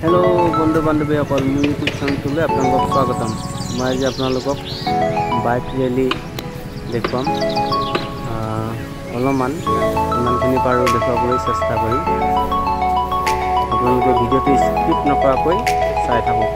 Hello बंधु बान्धवीসকল মোৰ YouTube চেনেলটোলৈ আপোনালোকক স্বাগতম। মই আজি আপোনালোকক বাইক ৰেলী দেখুৱাম। অলপমান ইমানখিনি পাৰো দেখুৱাবলৈ চেষ্টা কৰিম। আপোনালোকে ভিডিঅ'টো স্কিপ নকৰাকৈ চাই থাকক।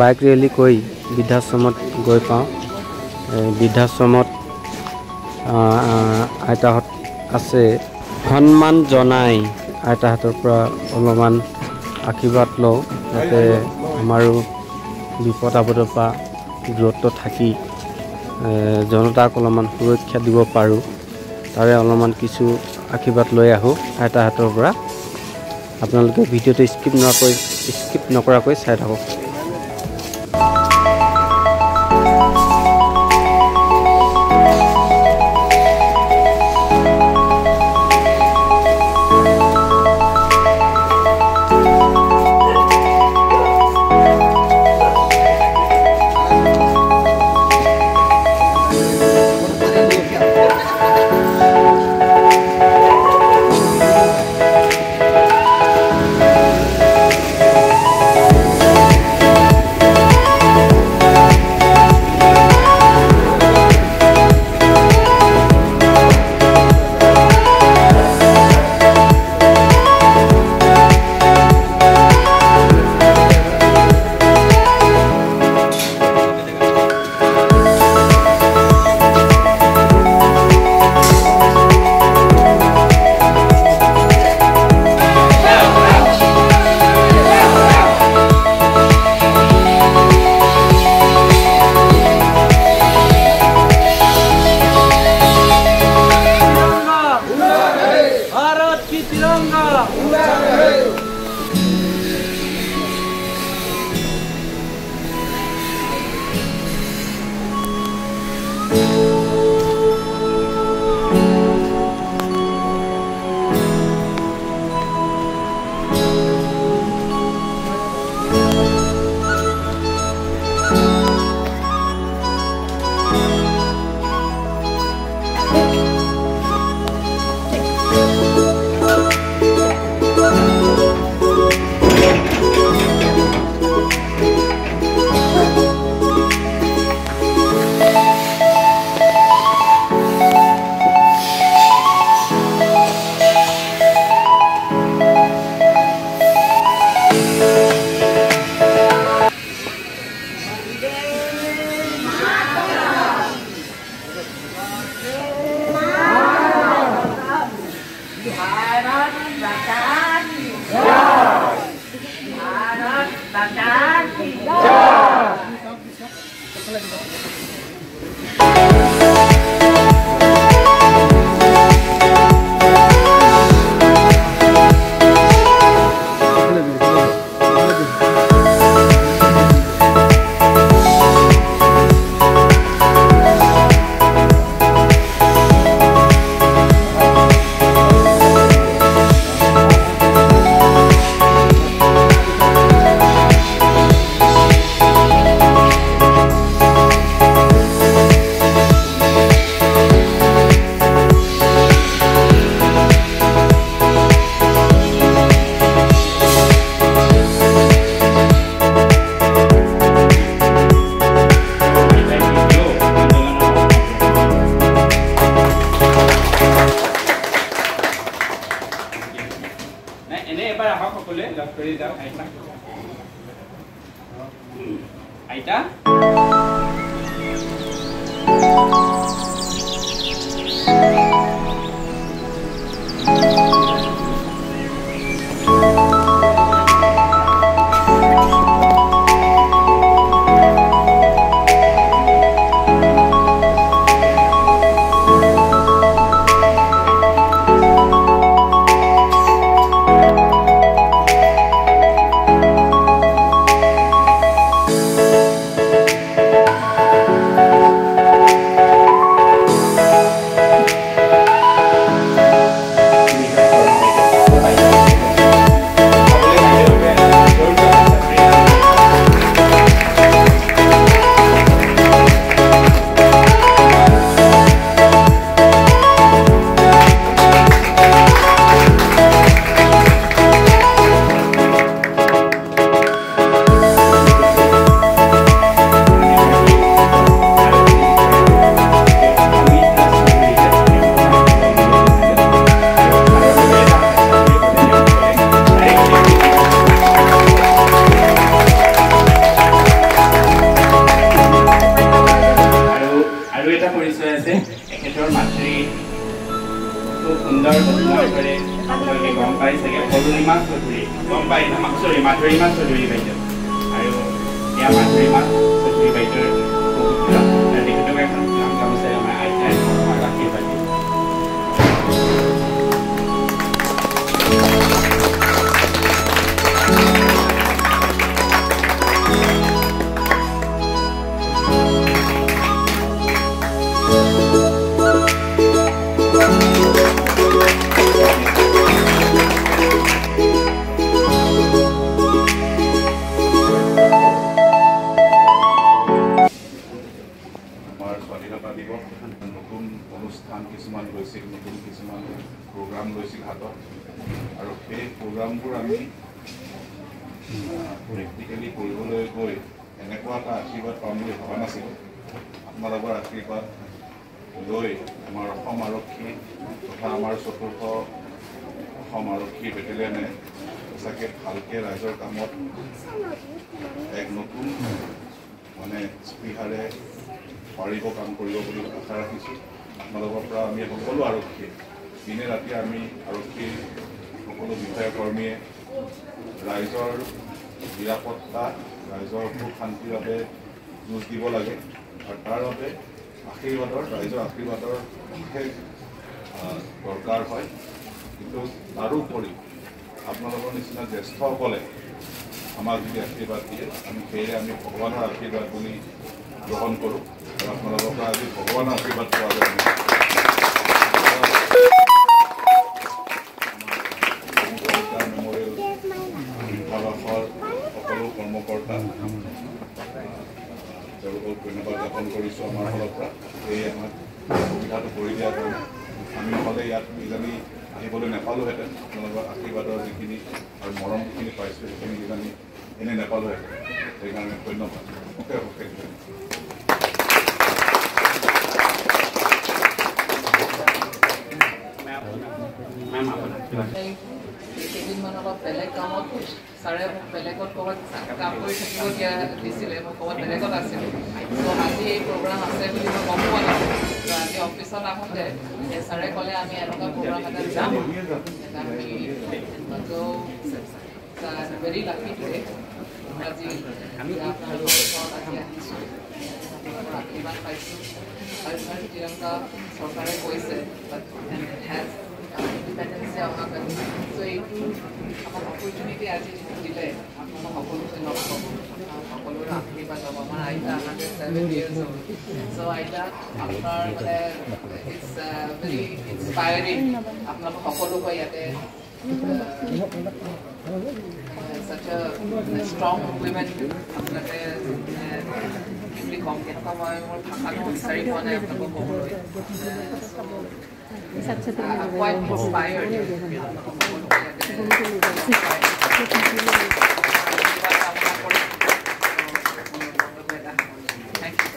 বাইক ৰেলী কৈ বৃদ্ধাশ্ৰমত গৈ পাওঁ। বৃদ্ধাশ্ৰমত আইতাহঁত আছে, সন্মান জনাই আইতাহঁতৰ পৰা অলপমান আশীৰ্বাদ লওঁ, যাতে আমাৰো বিপদ আপদৰ পৰা দূৰত্ব থাকি জনতাক অলপমান সুৰক্ষা দিব পাৰোঁ। তাৰে অলপমান কিছু আশীৰ্বাদ লৈ আহোঁ আইতাহঁতৰ পৰা। আপোনালোকে ভিডিঅ'টো স্কিপ নকৰাকৈ চাই থাকক। এনে এবাৰ আহক সকলোৱে লগ কৰি যাওক আইতা আইতা দৰকাৰ হয় কিন্তু তাৰোপৰি আপোনালোকৰ নিচিনা জ্যেষ্ঠসকলে আমাক যদি আশীৰ্বাদ দিয়ে আমি সেয়ে আমি ভগৱানৰ আশীৰ্বাদ বুলি গ্ৰহণ কৰোঁ আৰু আপোনালোকৰ পৰা আজি ভগৱানৰ আশীৰ্বাদ পোৱা যায় মেমৰিয়েল শিক্ষাবাসৰ সকলো কৰ্মকৰ্তা তেওঁলোকক ধন্যবাদ জ্ঞাপন কৰিছোঁ আমাৰ ফালৰ পৰা সেয়ে আমাক সুবিধাটো কৰি দিয়াৰ কাৰণে আমি নহ'লে ইয়াত কিজানি আহিবলৈ নাপালোহেঁতেন আপোনালোকৰ আশীৰ্বাদৰ যিখিনি আৰু মৰম যিখিনি পাইছোঁ সেইখিনি কিজানি এনেই নাপালোহেঁতেন সেইকাৰণে ধন্যবাদ অশেষ অশেষ কেইদিনমান অলপ বেলেগ কামত ছাৰে মোক বেলেগত ক'ৰবাত কাম কৰি থাকিব দিয়া দিছিলে মই ক'ৰবাত বেলেগত আছিলোঁ ত' আজি এই প্ৰগ্ৰাম আছে বুলি মই গম পোৱা নাছিলোঁ ত' আজি অফিচত আহোঁতে ছাৰে ক'লে আমি এনেকুৱা প্ৰগ্ৰাম এটাত যাম আমি ভেৰি লাকি টুডে আজি আপোনালোকৰ ওচৰত আহি আহিছোঁ আশীৰ্বাদ পাইছোঁ আৰু শ্ৰীলংকা চৰকাৰে কৈছে ইণ্ডিপেণ্ডেন্সে অহা কাৰণে চ' এইটো আমাক অপৰচুনিটি আজি দিলে আপোনালোক সকলোকে লগ পাব সকলোৰে আশীৰ্বাদ হ'ব আমাৰ আইতা 107 years old চ' আইতা আপোনাৰ মানে ইটছ ভেৰি ইনস্পায়াৰিং আপোনালোক সকলোকে ইয়াতে such a strong women আপোনালোকে কি বুলি ক'ম কেনেকুৱা মই মোৰ ভাষাটো বিচাৰি পোৱা নাই আপোনালোকক ক'বলৈ quite inspired. Thank you.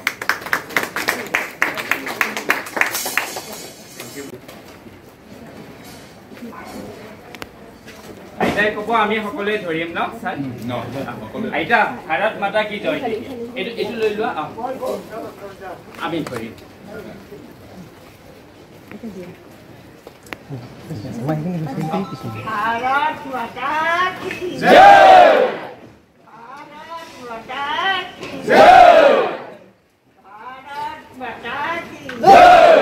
আইতাই ক'ব আমি সকলোৱে ধৰিম ন ছাৰ আইতা ভাৰত মাতা কি জয় এইটো লৈ লোৱা আমি ধৰিম भारत माता की जय भारत माता की जय भारत माता की जय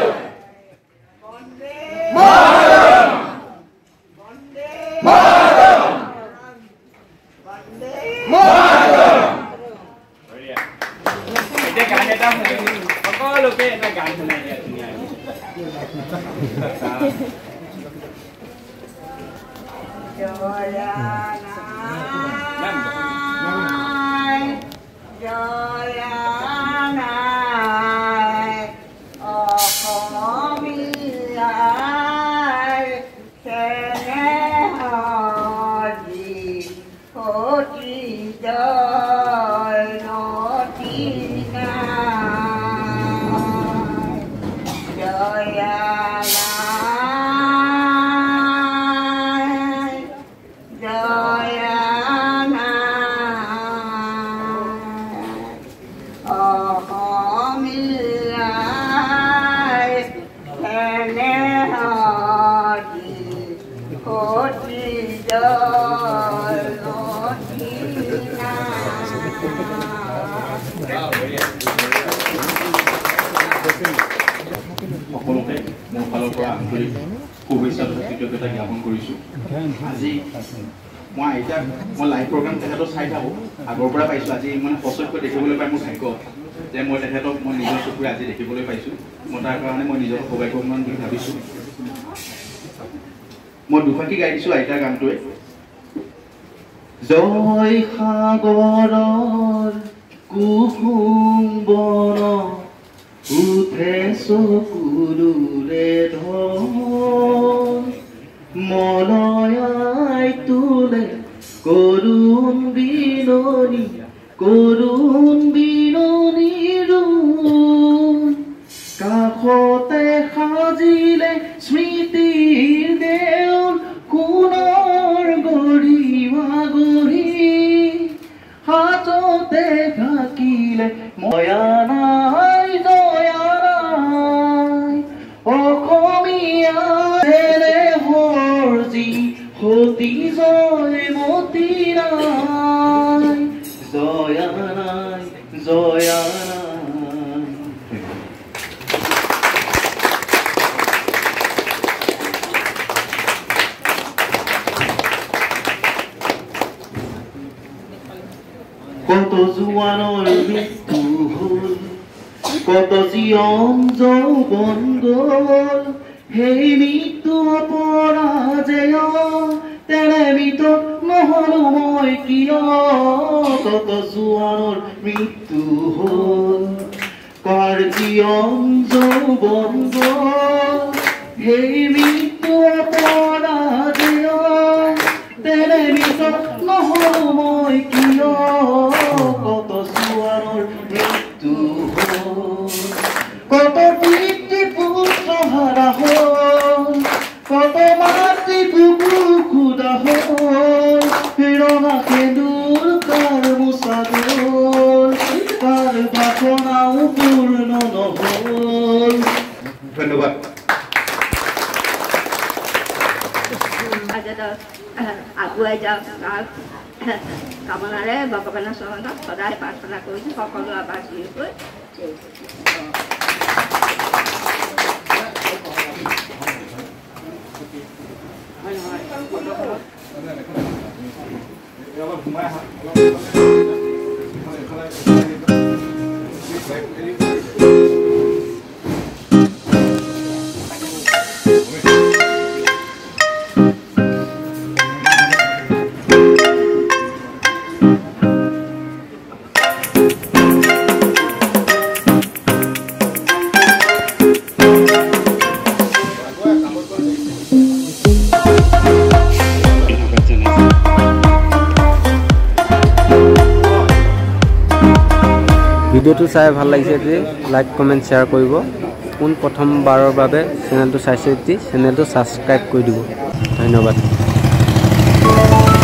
वंदे मातरम वंदे मातरम वंदे मातरम বঢ়িয়া এতিয়া গান এটা শুনিম সকলোকে এটা গান শুনাই দিয়া ধুনীয়া সকলোকে মোৰ ফালৰ পৰা আন্তৰিক শুভেচ্ছা কৃতজ্ঞতা জ্ঞাপন কৰিছোঁ আজি মই আইতাক মই লাইভ প্ৰগ্ৰাম তেখেতক চাই থাকোঁ আগৰ পৰা পাইছোঁ আজি মানে সঁচাকৈ দেখিবলৈ পাই মোৰ ভাগ্য যে মই তেখেতক মই নিজৰ চকুৰে আজি দেখিবলৈ পাইছোঁ মই তাৰ কাৰণে মই নিজক সৌভাগ্যৱান বুলি ভাবিছোঁ মই দুফাকি গাই দিছোঁ আইতাৰ গানটোৱে জয় সাগৰৰ কুসুম বন উঠে চকুৰে ধন মলয়াই তোলে কৰুণ বিননি ৰূপ কাষতে সাজিলে স্মৃতিৰ দেউল কোণৰ গৰিমা গঢ়ি হাততে থাকিলে ময়া নাই জয়া নাই অসমীয়া হৰজি সতী জয়মতী নাই জয়া নাই জয়া নাই কত জোৱানৰ মৃত্যু হ'ল কত জীয়ন যৌৱন গ'ল সেই মৃত্যু অপৰাজেয় তেনে মৃতক নহলো মই কিয় কত জোৱানৰ মৃত্যু হ'ল কাৰ জীয়ন যৌৱন গ'ল সেই মৃত্যু অপৰাজেয় তেনে মৃতক নহলো মই কিয় কত জোৱানৰ মৃত্যু হ'ল কত পিতৃ পুত্ৰ হাৰা হ'ল কত মাতৃ বুকু খুদা হ'ল ৰঙা সেন্দুৰ কাৰ মোচা গ'ল কাৰ বাসনাও পূৰ্ণ নহ'ল ধন্যবাদ আগুৱাই যাওক তাৰ কামনাৰে ভগৱানৰ চৰণত সদায় প্ৰাৰ্থনা কৰিছোঁ সকলো আৱাসীকৈ ভিডিওটো চাই ভাল লাগিছে যদি লাইক কমেণ্ট শ্বেয়াৰ কৰিব কোন প্ৰথমবাৰৰ বাবে চেনেলটো চাইছে যদি চেনেলটো ছাবস্ক্ৰাইব কৰি দিব ধন্যবাদ ধন্যবাদ।